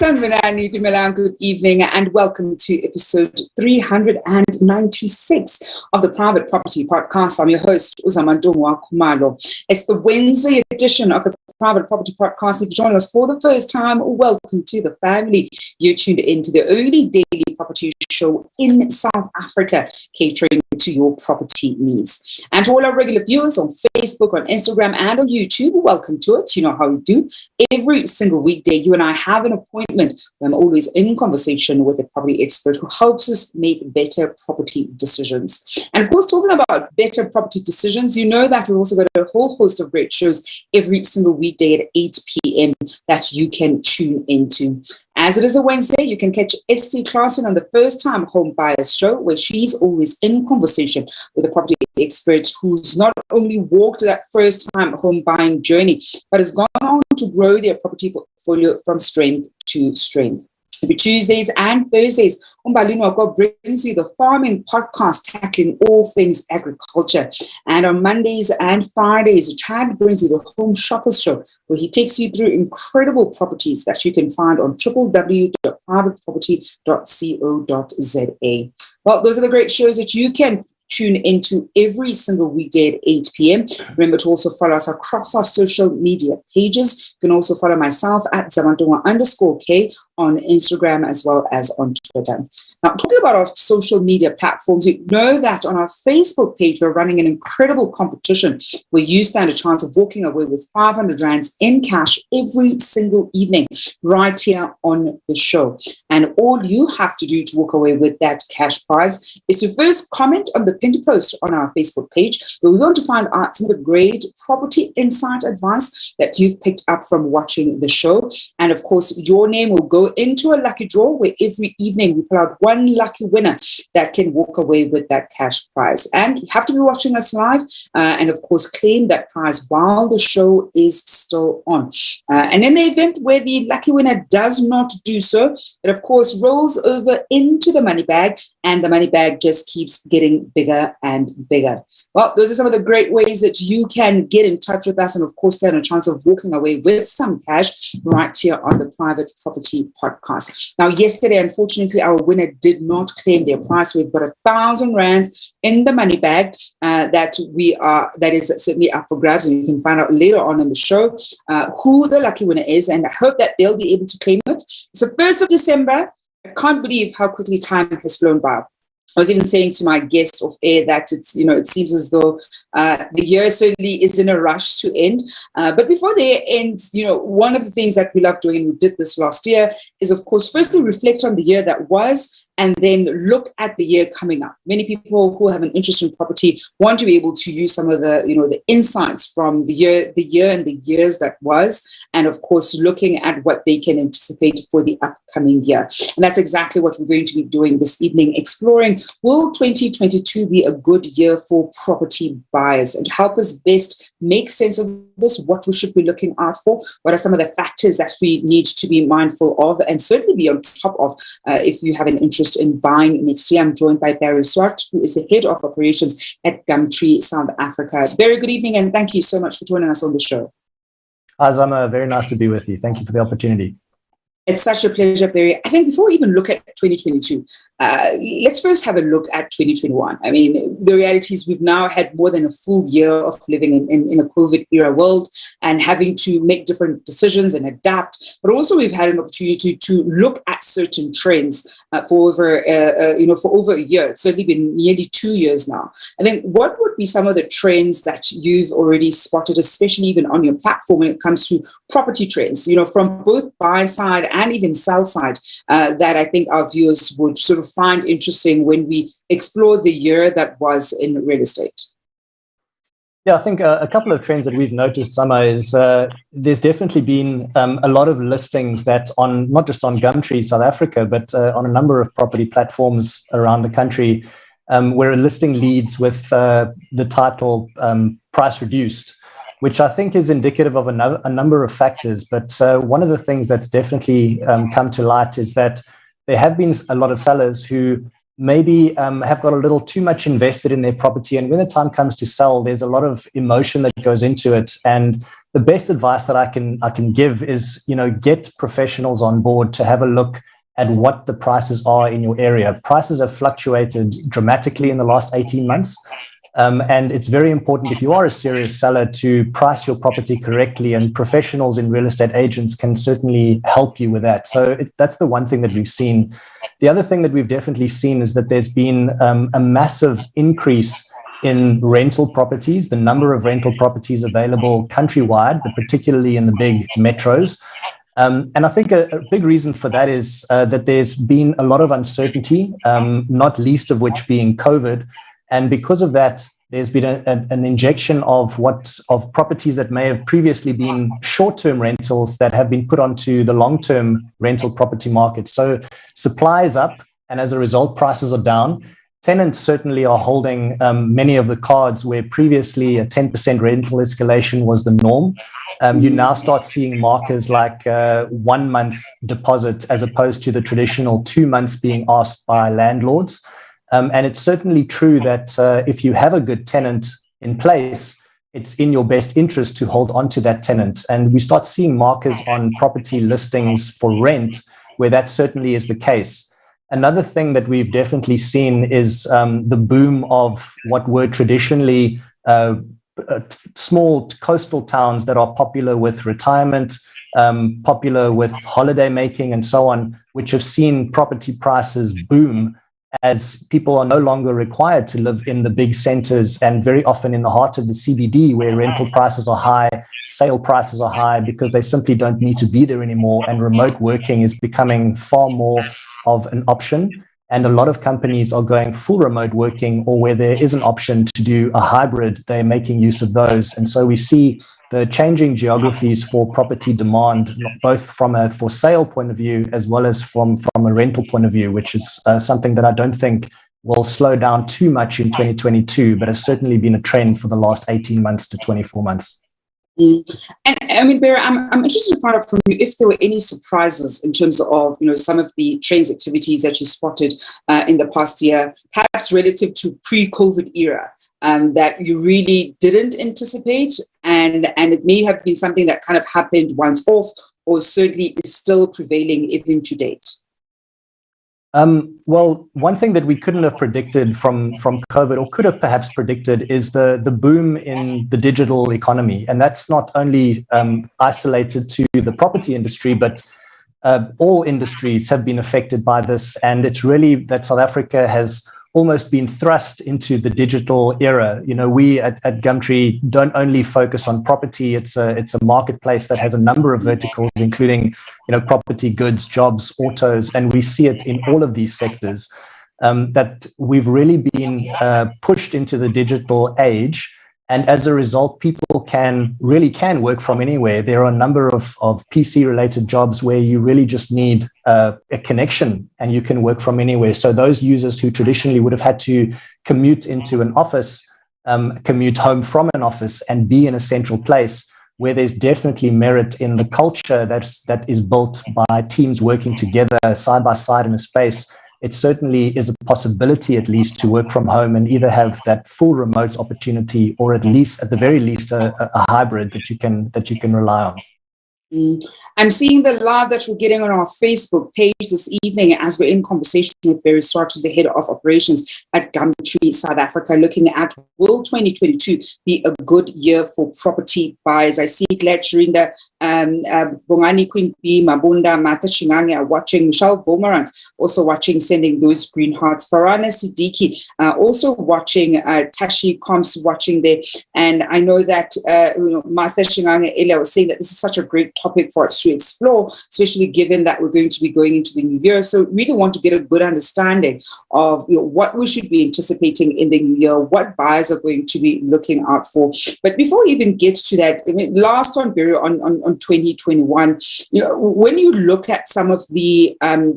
Sanvinani Dumelang, good evening and welcome to episode 396 of the Private Property Podcast. I'm your host, Zamantungwa Kumalo. It's the Wednesday edition of the Private Property Podcast. If you're joining us for the first time, welcome to the family. You tuned into the only daily property show in South Africa, catering to your property needs. And to all our regular viewers on Facebook, on Instagram, and on YouTube, welcome to it. You know how we do. Every single weekday, you and I have an appointment where I'm always in conversation with a property expert who helps us make better property decisions. And of course, talking about better property decisions, you know that we've also got a whole host of great shows every single weekday at 8 p.m. that you can tune into. As it is a Wednesday, you can catch St. Clarkson on the First Time Home Buyers Show, where she's always in conversation with a property expert who's not only walked that first-time home buying journey, but has gone on to grow their property portfolio from strength to strength. Every Tuesdays and Thursdays, Umbalini brings you the Farming Podcast, tackling all things agriculture. And on Mondays and Fridays, Chad brings you the Home Shoppers Show, where he takes you through incredible properties that you can find on www.privateproperty.co.za. Well, those are the great shows that you can tune into every single weekday at 8 p.m. Remember to also follow us across our social media pages. You can also follow myself at Zamantungwa_K on Instagram as well as on Twitter. Now, talking about our social media platforms, you know that on our Facebook page, we're running an incredible competition where you stand a chance of walking away with 500 rands in cash every single evening right here on the show. And all you have to do to walk away with that cash prize is to first comment on the pinned post on our Facebook page, where we want to find out some of the great property insight advice that you've picked up from watching the show. And of course, your name will go into a lucky draw where every evening we pull out one lucky winner that can walk away with that cash prize. And you have to be watching us live and of course claim that prize while the show is still on. And in the event where the lucky winner does not do so, it of course rolls over into the money bag, and the money bag just keeps getting bigger and bigger. Well, those are some of the great ways that you can get in touch with us and of course stand a chance of walking away with some cash right here on the Private Property Podcast. Now, yesterday, unfortunately, our winner did not claim their prize. We've got 1,000 rands in the money bag that is certainly up for grabs, and you can find out later on in the show who the lucky winner is, and I hope that they'll be able to claim it. It's the 1st of December. I can't believe how quickly time has flown by. I was even saying to my guest off air that it seems as though the year certainly is in a rush to end. But before the year ends, one of the things that we love doing, and we did this last year, is of course, firstly reflect on the year that was, and then look at the year coming up. Many people who have an interest in property want to be able to use some of the, the insights from the year and the years that was, and of course, looking at what they can anticipate for the upcoming year. And that's exactly what we're going to be doing this evening, exploring, will 2022 be a good year for property buyers? And to help us best make sense of this, what we should be looking out for, what are some of the factors that we need to be mindful of, and certainly be on top of if you have an interest in buying next year. I'm joined by Barrie Swart, who is the head of operations at Gumtree, South Africa. Very good evening, and thank you so much for joining us on the show. Hi, Zama. Very nice to be with you. Thank you for the opportunity. It's such a pleasure, Barrie. I think before we even look at 2022, let's first have a look at 2021. I mean, the reality is we've now had more than a full year of living in a COVID-era world and having to make different decisions and adapt. But also we've had an opportunity to look at certain trends for over a year. It's certainly been nearly 2 years now. I think what would be some of the trends that you've already spotted, especially even on your platform when it comes to property trends, from both buy side and even sell side, that I think our viewers would sort of find interesting when we explore the year that was in real estate? Yeah, I think a couple of trends that we've noticed, Summer, is there's definitely been a lot of listings that's on, not just on Gumtree South Africa, but on a number of property platforms around the country, where a listing leads with the title price reduced, which I think is indicative of a number of factors. But one of the things that's definitely come to light is that there have been a lot of sellers who maybe have got a little too much invested in their property. And when the time comes to sell, there's a lot of emotion that goes into it. And the best advice that I can give is, get professionals on board to have a look at what the prices are in your area. Prices have fluctuated dramatically in the last 18 months. And it's very important, if you are a serious seller, to price your property correctly, and professionals in real estate agents can certainly help you with that. So that's the one thing that we've seen. The other thing that we've definitely seen is that there's been a massive increase in rental properties, the number of rental properties available countrywide, but particularly in the big metros. And I think a big reason for that is that there's been a lot of uncertainty, not least of which being COVID. And because of that, there's been an injection of properties that may have previously been short-term rentals that have been put onto the long-term rental property market. So supply is up, and as a result, prices are down. Tenants certainly are holding many of the cards where previously a 10% rental escalation was the norm. You now start seeing markers like 1 month deposit as opposed to the traditional 2 months being asked by landlords. And it's certainly true that if you have a good tenant in place, it's in your best interest to hold on to that tenant. And we start seeing markers on property listings for rent where that certainly is the case. Another thing that we've definitely seen is the boom of what were traditionally small coastal towns that are popular with retirement, popular with holiday making and so on, which have seen property prices boom as people are no longer required to live in the big centers and very often in the heart of the CBD, where rental prices are high, sale prices are high, because they simply don't need to be there anymore. And remote working is becoming far more of an option. And a lot of companies are going full remote working, or where there is an option to do a hybrid, they're making use of those. And so we see the changing geographies for property demand, both from a for sale point of view as well as from a rental point of view, which is something that I don't think will slow down too much in 2022, but has certainly been a trend for the last 18 months to 24 months. And I mean, Barrie, I'm interested to find out from you if there were any surprises in terms of, some of the trends activities that you spotted in the past year, perhaps relative to pre-COVID era, that you really didn't anticipate, and it may have been something that kind of happened once off, or certainly is still prevailing even to date. Well, one thing that we couldn't have predicted from COVID, or could have perhaps predicted, is the boom in the digital economy. And that's not only isolated to the property industry, but all industries have been affected by this. And it's really that South Africa has almost been thrust into the digital era. We at Gumtree don't only focus on property. It's a marketplace that has a number of verticals, including property, goods, jobs, autos, and we see it in all of these sectors. That we've really been pushed into the digital age. And as a result, people can work from anywhere. There are a number of PC-related jobs where you really just need a connection and you can work from anywhere. So those users who traditionally would have had to commute into an office, commute home from an office and be in a central place, where there's definitely merit in the culture that is built by teams working together side by side in a space. It certainly is a possibility, at least, to work from home and either have that full remote opportunity, or at the very least, a hybrid that you can rely on. I'm seeing the live that we're getting on our Facebook page this evening as we're in conversation with Barrie Swart, who's the head of operations at Gumtree South Africa, looking at will 2022 be a good year for property buyers. I see Glad Chirinda, Bongani Queen B, Mabunda, Martha Shingange are watching, Michelle Vomerant also watching, sending those green hearts, Farana Siddiqui also watching, Tashi Comps watching there. And I know that Martha Shingange Ella was saying that this is such a great topic for us to explore, especially given that we're going to be going into the new year. So really want to get a good understanding of what we should be anticipating in the new year, what buyers are going to be looking out for. But before we even get to that, last one, Barrie, on 2021, when you look at some of the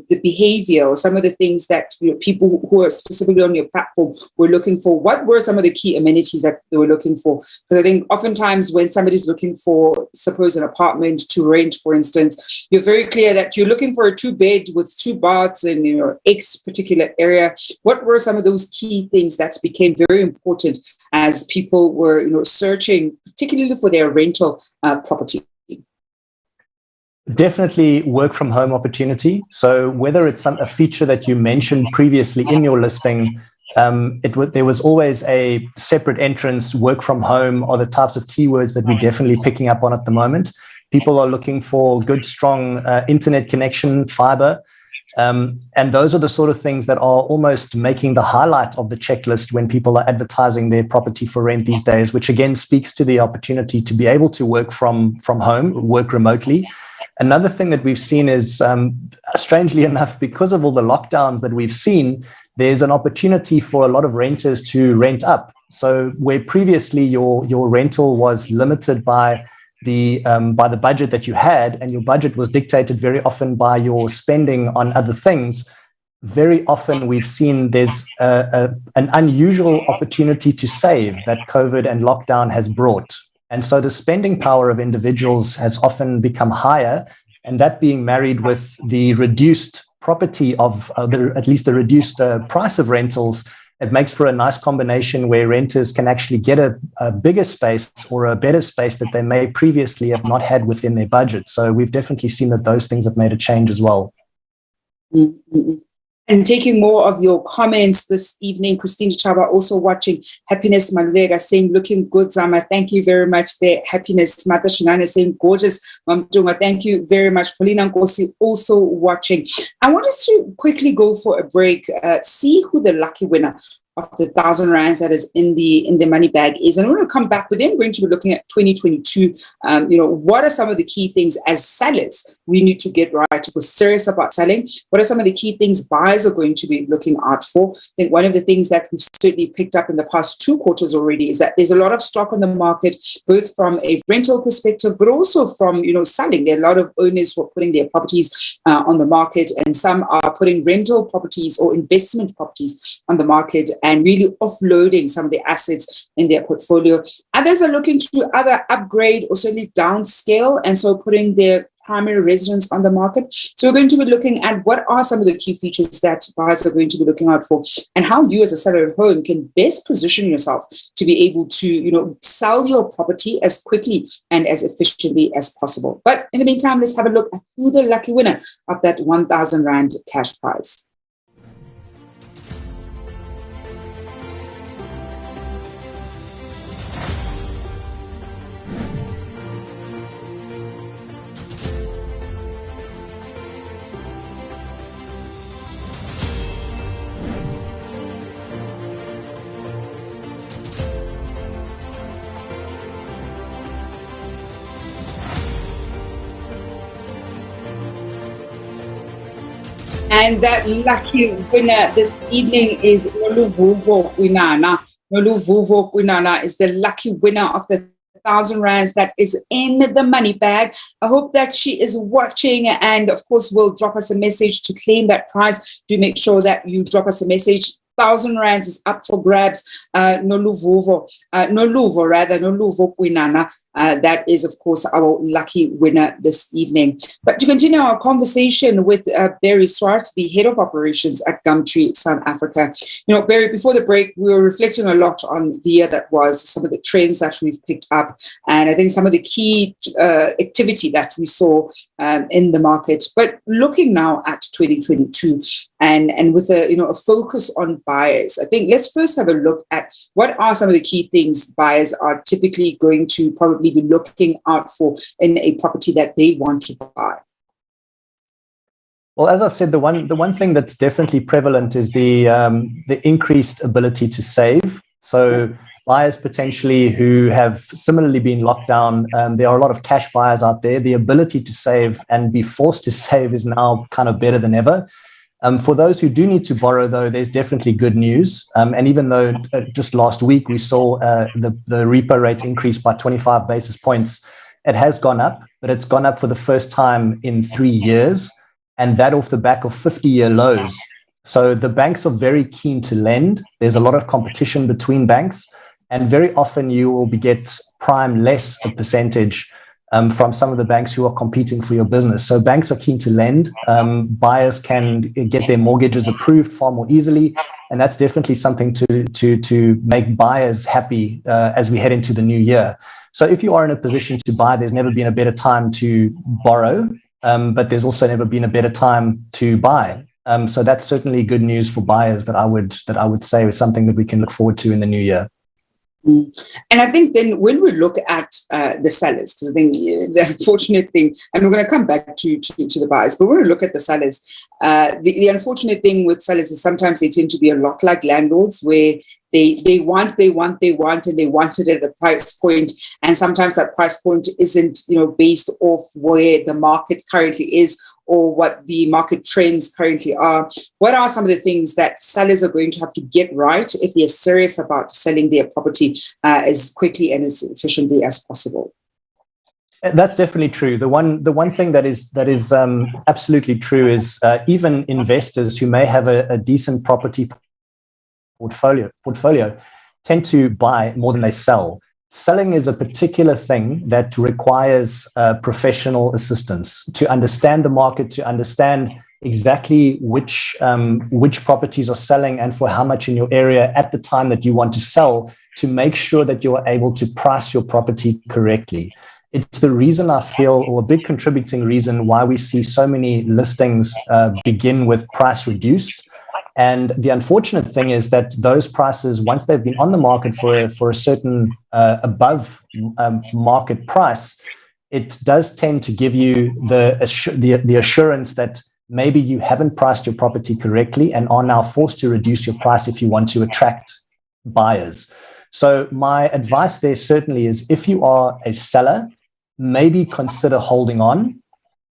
behavior or some of the things that people who are specifically on your platform were looking for, what were some of the key amenities that they were looking for? Because I think oftentimes when somebody's looking for, suppose, an apartment, to rent, for instance. You're very clear that you're looking for a 2-bed with 2 baths in your X particular area. What were some of those key things that became very important as people were, searching, particularly for their rental property? Definitely work from home opportunity. So whether it's a feature that you mentioned previously in your listing, there was always a separate entrance. Work from home are the types of keywords that we're definitely picking up on at the moment. People are looking for good, strong internet connection, fiber. And those are the sort of things that are almost making the highlight of the checklist when people are advertising their property for rent these days, which again speaks to the opportunity to be able to work from home, work remotely. Another thing that we've seen is, strangely enough, because of all the lockdowns that we've seen, there's an opportunity for a lot of renters to rent up. So where previously your rental was limited by the budget that you had, and your budget was dictated very often by your spending on other things, very often we've seen there's an unusual opportunity to save that COVID and lockdown has brought. And so the spending power of individuals has often become higher, and that being married with the reduced property of at least the reduced price of rentals, it makes for a nice combination where renters can actually get a bigger space or a better space that they may previously have not had within their budget. So we've definitely seen that those things have made a change as well. Mm-hmm. And taking more of your comments this evening, Christine Chaba also watching. Happiness Malega saying, looking good, Zama. Thank you very much there. Happiness. Mata Shinane saying, gorgeous. Zamantungwa, thank you very much. Paulina Nkosi also watching. I want us to quickly go for a break, see who the lucky winner of the 1,000 rands that is in the money bag is. And we're going to come back with them. We're going to be looking at 2022. What are some of the key things as sellers we need to get right if we're serious about selling? What are some of the key things buyers are going to be looking out for? I think one of the things that we've certainly picked up in the past 2 quarters already is that there's a lot of stock on the market, both from a rental perspective, but also from, selling. There are a lot of owners who are putting their properties on the market, and some are putting rental properties or investment properties on the market and really offloading some of the assets in their portfolio. Others are looking to either upgrade or certainly downscale, and so putting their primary residence on the market. So we're going to be looking at what are some of the key features that buyers are going to be looking out for, and how you as a seller at home can best position yourself to be able to, sell your property as quickly and as efficiently as possible. But in the meantime, let's have a look at who the lucky winner of that 1,000 Rand cash prize. And that lucky winner this evening is Noluvuvo Kwinana. Noluvuvo Kwinana is the lucky winner of the 1,000 rands that is in the money bag. I hope that she is watching, and of course will drop us a message to claim that prize. Do make sure that you drop us a message. 1,000 rands is up for grabs. Noluvo Kwinana. That is, of course, our lucky winner this evening. But to continue our conversation with Barrie Swart, the head of operations at Gumtree, South Africa. Barrie, before the break, we were reflecting a lot on the year that was, some of the trends that we've picked up, and I think some of the key activity that we saw in the market. But looking now at 2022, and with a focus on buyers, I think let's first have a look at what are some of the key things buyers are typically going to probably be looking out for in a property that they want to buy. Well, as I said, the one thing that's definitely prevalent is the increased ability to save. So buyers potentially who have similarly been locked down, there are a lot of cash buyers out there. The ability to save and be forced to save is now kind of better than ever. For those who do need to borrow, though, there's definitely good news. And even though just last week we saw the repo rate increase by 25 basis points, it has gone up, but it's gone up for the first time in 3 years, and that off the back of 50-year lows. So the banks are very keen to lend. There's a lot of competition between banks, and very often you will get prime less a percentage from some of the banks who are competing for your business. So banks are keen to lend. Buyers can get their mortgages approved far more easily. And that's definitely something to make buyers happy as we head into the new year. So if you are in a position to buy, there's never been a better time to borrow, but there's also never been a better time to buy. So that's certainly good news for buyers that I would say is something that we can look forward to in the new year. And I think then when we look at the sellers, because I think the unfortunate thing, and we're going to come back to the buyers, but when we look at the sellers, the unfortunate thing with sellers is sometimes they tend to be a lot like landlords, where they want, and they want it at the price point. And sometimes that price point isn't, based off where the market currently is or what the market trends currently are. What are some of the things that sellers are going to have to get right if they're serious about selling their property as quickly and as efficiently as possible? That's definitely true. The one thing that is absolutely true is even investors who may have a decent property portfolio tend to buy more than they sell. Selling is a particular thing that requires professional assistance to understand the market, to understand exactly which properties are selling and for how much in your area at the time that you want to sell, to make sure that you are able to price your property correctly. It's the reason I feel, or a big contributing reason, why we see so many listings begin with price reduced. And the unfortunate thing is that those prices, once they've been on the market for a certain above market price, it does tend to give you the assurance that maybe you haven't priced your property correctly and are now forced to reduce your price if you want to attract buyers. So my advice there certainly is, if you are a seller, maybe consider holding on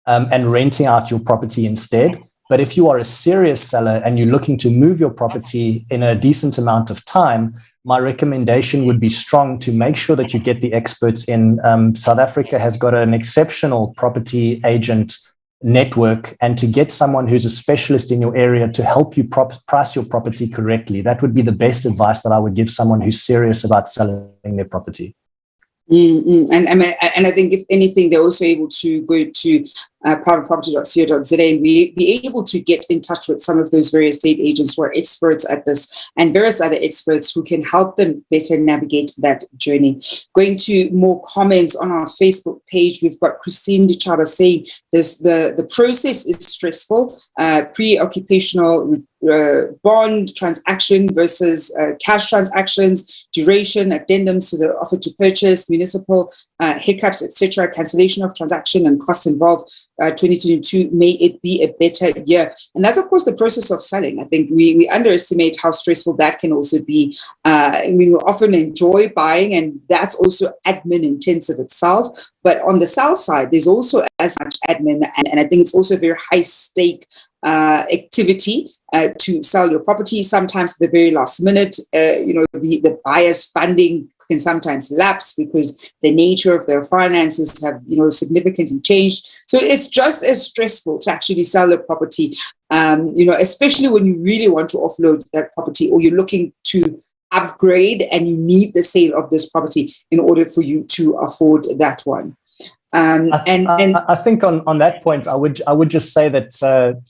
and renting out your property instead. But if you are a serious seller and you're looking to move your property in a decent amount of time, my recommendation would be strong to make sure that you get the experts in. South Africa has got an exceptional property agent network, and to get someone who's a specialist in your area to help you price your property correctly. That would be the best advice that I would give someone who's serious about selling their property. And I think, if anything, they're also able to go to privateproperty.co.za and be able to get in touch with some of those various estate agents who are experts at this, and various other experts who can help them better navigate that journey. Going to more comments on our Facebook page, we've got Christine Dichara saying the process is stressful, pre-occupational bond transaction versus cash transactions, duration, addendums to the offer to purchase, municipal hiccups, etc., cancellation of transaction and costs involved. 2022, may it be a better year. And that's, of course, the process of selling. I think we underestimate how stressful that can also be. We often enjoy buying, and that's also admin intensive itself. But on the sell side, there's also as much admin, and I think it's also a very high stake activity to sell your property. Sometimes at the very last minute, the buyer's funding can sometimes lapse because the nature of their finances have, significantly changed. So it's just as stressful to actually sell a property, especially when you really want to offload that property, or you're looking to upgrade and you need the sale of this property in order for you to afford that one. I think on that point, I would just say that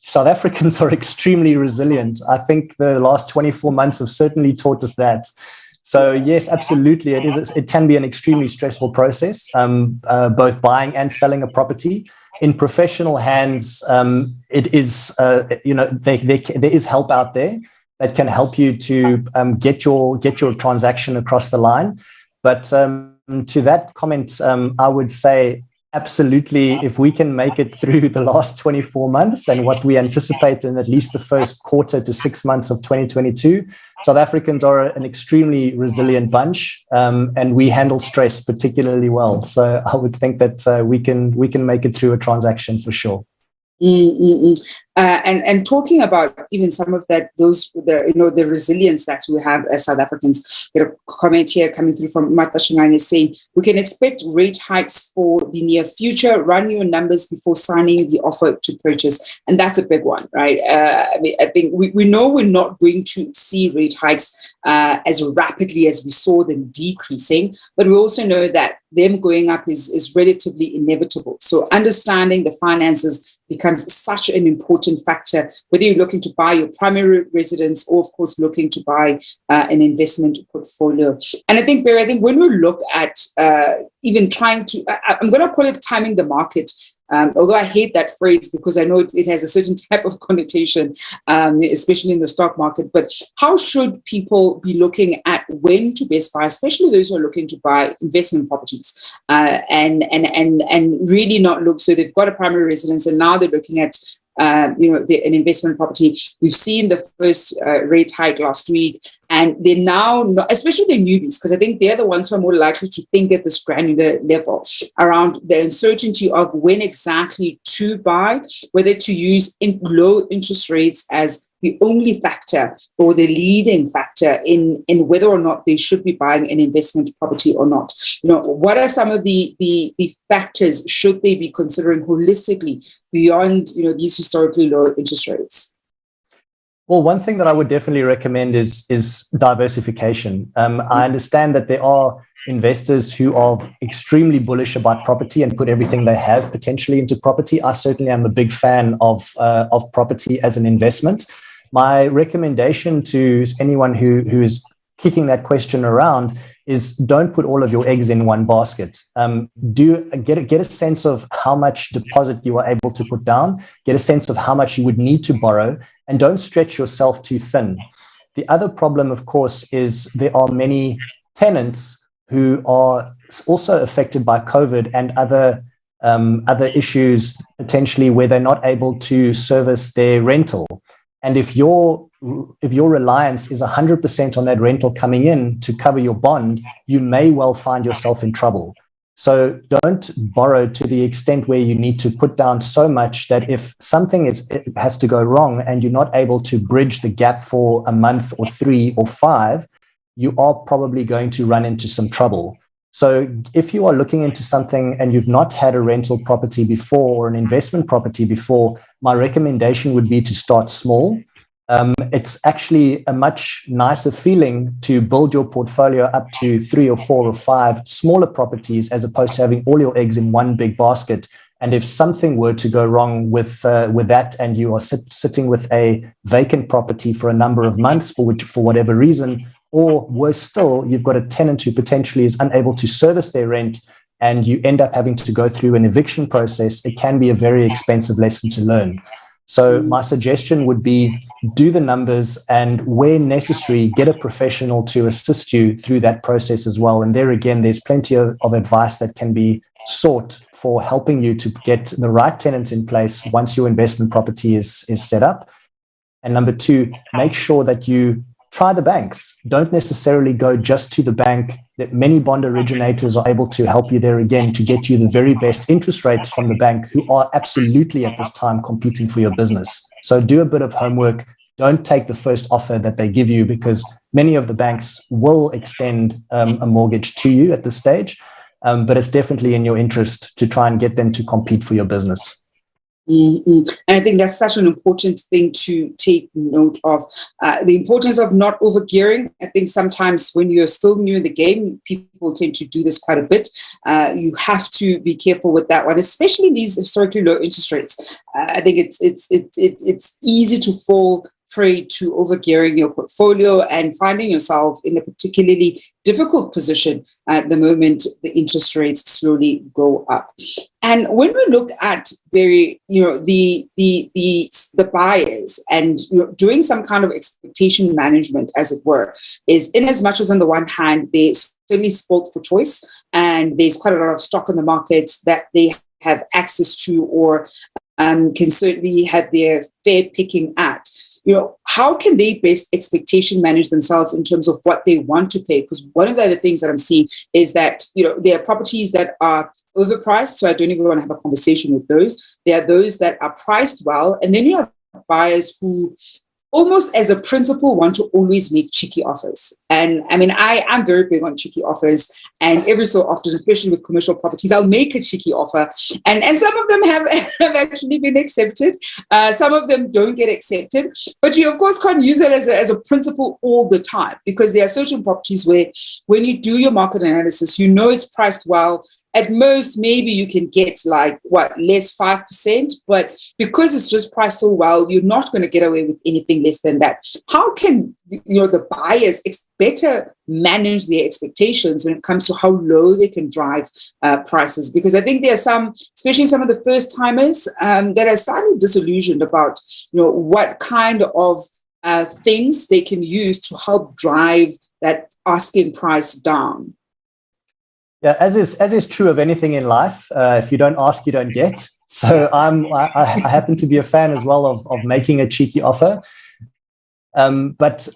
South Africans are extremely resilient. I think the last 24 months have certainly taught us that. So yes, absolutely, it can be an extremely stressful process, both buying and selling a property. In professional hands, it is there is help out there that can help you to get your transaction across the line. But to that comment, I would say, absolutely, if we can make it through the last 24 months and what we anticipate in at least the first quarter to 6 months of 2022, South Africans are an extremely resilient bunch, and we handle stress particularly well. So I would think that we can make it through a transaction for sure. And talking about even some of that, the resilience that we have as South Africans. Comment here coming through from Martha Shingane saying we can expect rate hikes for the near future. Run your numbers before signing the offer to purchase, and that's a big one, right? I think we know we're not going to see rate hikes as rapidly as we saw them decreasing, but we also know that them going up is relatively inevitable. So understanding the finances becomes such an important factor, whether you're looking to buy your primary residence or, of course, looking to buy an investment portfolio. And I think, Barrie, when we look at even trying to, I'm going to call it timing the market, although I hate that phrase because I know it has a certain type of connotation, especially in the stock market. But how should people be looking at when to best buy, especially those who are looking to buy investment properties, and really not look? So they've got a primary residence, and now they're looking at an investment property. We've seen the first rate hike last week, and they're now, especially the newbies, because I think they're the ones who are more likely to think at this granular level around the uncertainty of when exactly to buy, whether to use low interest rates as the only factor or the leading factor in whether or not they should be buying an investment property or not. What are some of the factors should they be considering holistically beyond these historically low interest rates? Well, one thing that I would definitely recommend is diversification. I understand that there are investors who are extremely bullish about property and put everything they have potentially into property. I certainly am a big fan of property as an investment. My recommendation to anyone who is kicking that question around is don't put all of your eggs in one basket. Get a sense of how much deposit you are able to put down, get a sense of how much you would need to borrow, and don't stretch yourself too thin. The other problem, of course, is there are many tenants who are also affected by COVID and other issues potentially where they're not able to service their rental. And if your reliance is 100% on that rental coming in to cover your bond, you may well find yourself in trouble. So don't borrow to the extent where you need to put down so much that if something has to go wrong and you're not able to bridge the gap for a month or 3 or 5, you are probably going to run into some trouble. So if you are looking into something and you've not had a rental property before or an investment property before, my recommendation would be to start small. It's actually a much nicer feeling to build your portfolio up to 3 or 4 or 5 smaller properties as opposed to having all your eggs in one big basket. And if something were to go wrong with that and you are sitting with a vacant property for a number of months for whatever reason, or worse still, you've got a tenant who potentially is unable to service their rent and you end up having to go through an eviction process, it can be a very expensive lesson to learn. So my suggestion would be do the numbers and where necessary, get a professional to assist you through that process as well. And there again, there's plenty of advice that can be sought for helping you to get the right tenants in place once your investment property is set up. And number 2, make sure that you try the banks. Don't necessarily go just to the bank. That many bond originators are able to help you there again to get you the very best interest rates from the bank, who are absolutely at this time competing for your business. So do a bit of homework. Don't take the first offer that they give you, because many of the banks will extend a mortgage to you at this stage. But it's definitely in your interest to try and get them to compete for your business. And I think that's such an important thing to take note of, the importance of not overgearing. I think sometimes when you're still new in the game, people tend to do this quite a bit. You have to be careful with that one, especially these historically low interest rates. I think it's easy to fall prey to overgearing your portfolio and finding yourself in a particularly difficult position at the moment the interest rates slowly go up. And when we look at the buyers and doing some kind of expectation management, as it were, is in as much as on the one hand they certainly spoke for choice and there's quite a lot of stock in the market that they have access to or can certainly have their fair picking at. how can they best expectation manage themselves in terms of what they want to pay? Because one of the other things that I'm seeing is that, there are properties that are overpriced, so I don't even want to have a conversation with those. There are those that are priced well, and then you have buyers who almost as a principle want to always make cheeky offers. And I mean, I'm very big on cheeky offers, and every so often, especially with commercial properties, I'll make a cheeky offer. And some of them have actually been accepted. Some of them don't get accepted. But you, of course, can't use it as a principle all the time, because there are certain properties where when you do your market analysis, it's priced well. At most, maybe you can get less 5%, but because it's just priced so well, you're not going to get away with anything less than that. How can the buyers better manage their expectations when it comes to how low they can drive prices? Because I think there are some, especially some of the first timers, that are slightly disillusioned about what kind of things they can use to help drive that asking price down. Yeah, as is true of anything in life, if you don't ask, you don't get. So I happen to be a fan as well of making a cheeky offer. But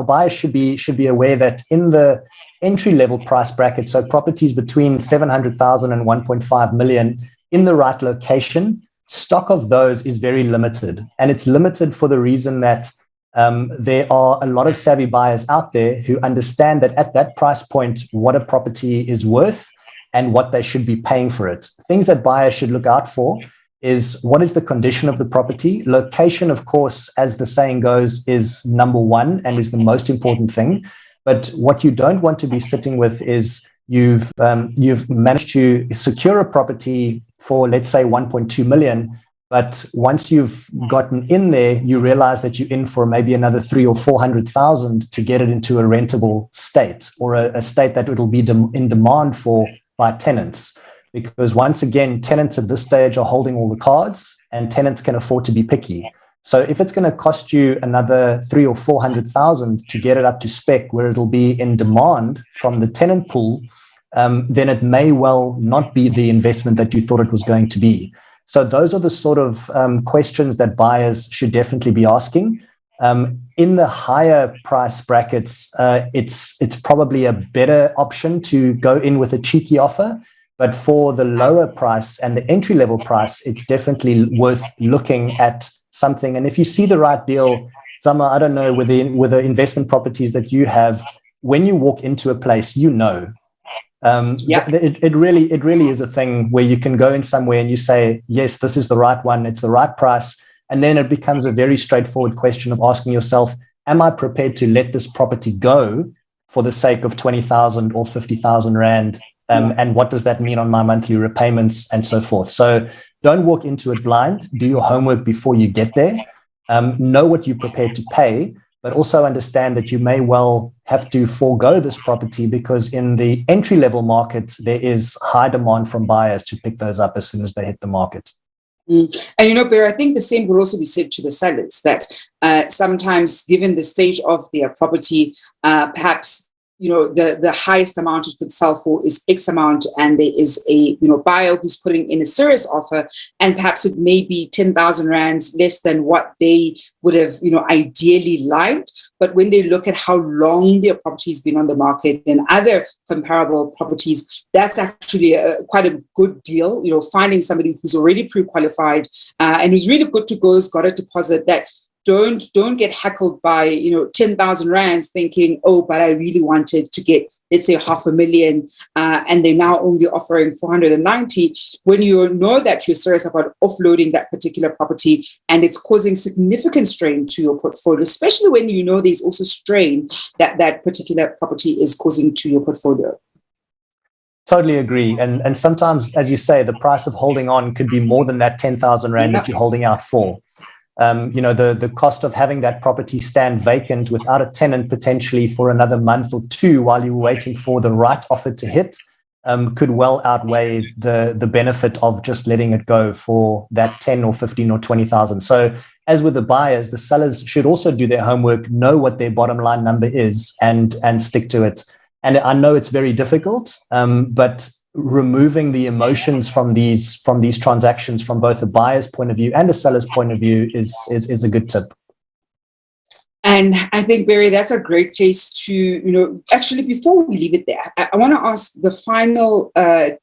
buyers should be aware that in the entry level price bracket, so properties between 700,000 and 1.5 million in the right location, stock of those is very limited, and it's limited for the reason that there are a lot of savvy buyers out there who understand that at that price point, what a property is worth and what they should be paying for it. Things that buyers should look out for is, what is the condition of the property? Location, of course, as the saying goes, is number one and is the most important thing. But what you don't want to be sitting with is you've managed to secure a property for, let's say, 1.2 million. But once you've gotten in there, you realize that you're in for maybe another 300,000 or 400,000 to get it into a rentable state, or a state that it'll be in demand for by tenants. Because once again, tenants at this stage are holding all the cards, and tenants can afford to be picky. So if it's going to cost you another 300,000 or 400,000 to get it up to spec where it'll be in demand from the tenant pool, then it may well not be the investment that you thought it was going to be. So those are the sort of questions that buyers should definitely be asking. In the higher price brackets, it's probably a better option to go in with a cheeky offer. But for the lower price and the entry level price, it's definitely worth looking at something. And if you see the right deal, Zama, I don't know, with the investment properties that you have, when you walk into a place, it really is a thing where you can go in somewhere and you say, yes, this is the right one, it's the right price. And then it becomes a very straightforward question of asking yourself, am I prepared to let this property go for the sake of 20,000 or 50,000 Rand? And what does that mean on my monthly repayments and so forth? So don't walk into it blind. Do your homework before you get there. Know what you're prepared to pay, but also understand that you may well have to forego this property, because in the entry-level market, there is high demand from buyers to pick those up as soon as they hit the market. And Barrie, I think the same would also be said to the sellers, that sometimes, given the stage of their property, perhaps the highest amount it could sell for is X amount, and there is a buyer who's putting in a serious offer, and perhaps it may be 10,000 rands less than what they would have ideally liked. But when they look at how long their property has been on the market and other comparable properties, that's actually quite a good deal. Finding somebody who's already pre-qualified and who's really good to go, has got a deposit, that don't get heckled by 10,000 rands thinking, oh, but I really wanted to get, let's say, 500,000, and they're now only offering 490, when you know that you're serious about offloading that particular property and it's causing significant strain to your portfolio, especially when there's also strain that particular property is causing to your portfolio. Totally agree. And sometimes, as you say, the price of holding on could be more than that 10,000 Rand that you're holding out for. The cost of having that property stand vacant without a tenant potentially for another month or two while you're waiting for the right offer to hit could well outweigh the benefit of just letting it go for that 10 or 15 or 20,000. So as with the buyers, the sellers should also do their homework, know what their bottom line number is, and stick to it. And I know it's very difficult, but removing the emotions from these transactions from both a buyer's point of view and a seller's point of view is a good tip. And I think, Barrie, that's a great place to, actually, before we leave it there, I want to ask the final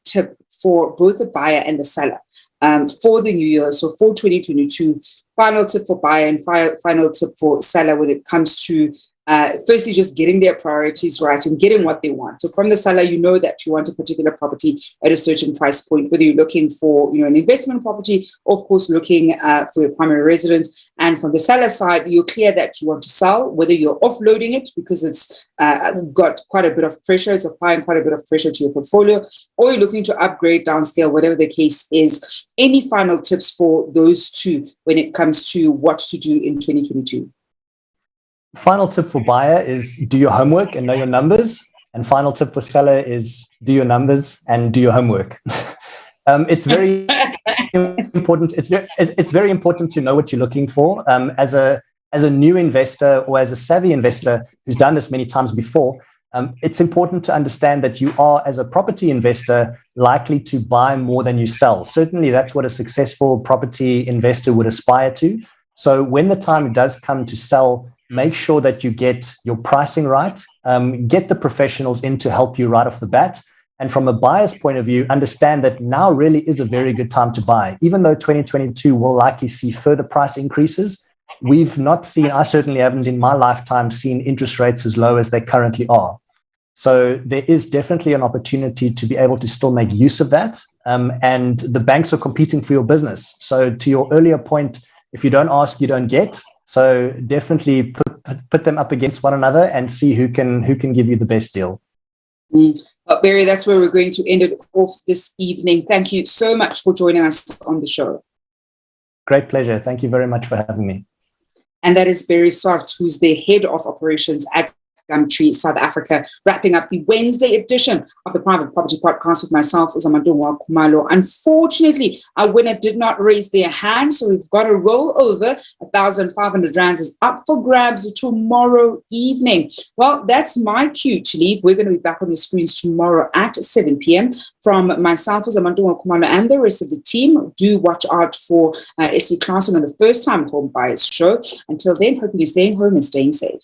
tip for both the buyer and the seller for the new year. So for 2022, final tip for buyer and final tip for seller when it comes to firstly, just getting their priorities right and getting what they want. So from the seller, you know that you want a particular property at a certain price point, whether you're looking for, an investment property, or of course, looking for your primary residence. And from the seller side, you're clear that you want to sell, whether you're offloading it because it's got quite a bit of pressure, it's applying quite a bit of pressure to your portfolio, or you're looking to upgrade, downscale, whatever the case is. Any final tips for those two when it comes to what to do in 2022? Final tip for buyer is do your homework and know your numbers. And final tip for seller is do your numbers and do your homework. It's very important. It's very important to know what you're looking for. As a new investor or as a savvy investor who's done this many times before, it's important to understand that you are, as a property investor, likely to buy more than you sell. Certainly, that's what a successful property investor would aspire to. So when the time does come to sell, make sure that you get your pricing right, get the professionals in to help you right off the bat. And from a buyer's point of view, understand that now really is a very good time to buy. Even though 2022 will likely see further price increases, we've not seen, I certainly haven't in my lifetime seen interest rates as low as they currently are. So there is definitely an opportunity to be able to still make use of that. And the banks are competing for your business. So to your earlier point, if you don't ask, you don't get. So definitely put them up against one another and see who can give you the best deal. Barrie, that's where we're going to end it off this evening. Thank you so much for joining us on the show. Great pleasure. Thank you very much for having me. And that is Barrie Swart, who's the head of operations at Gumtree, South Africa, wrapping up the Wednesday edition of the Private Property Podcast with myself, Zamantungwa Kumalo. Unfortunately, our winner did not raise their hand, so we've got to roll over. 1,500 rands is up for grabs tomorrow evening. Well, that's my cue to leave. We're going to be back on your screens tomorrow at 7 p.m. From myself, Zamantungwa Kumalo, and the rest of the team. Do watch out for SC Classen on the First Time Home Buyers Show. Until then, hoping you're staying home and staying safe.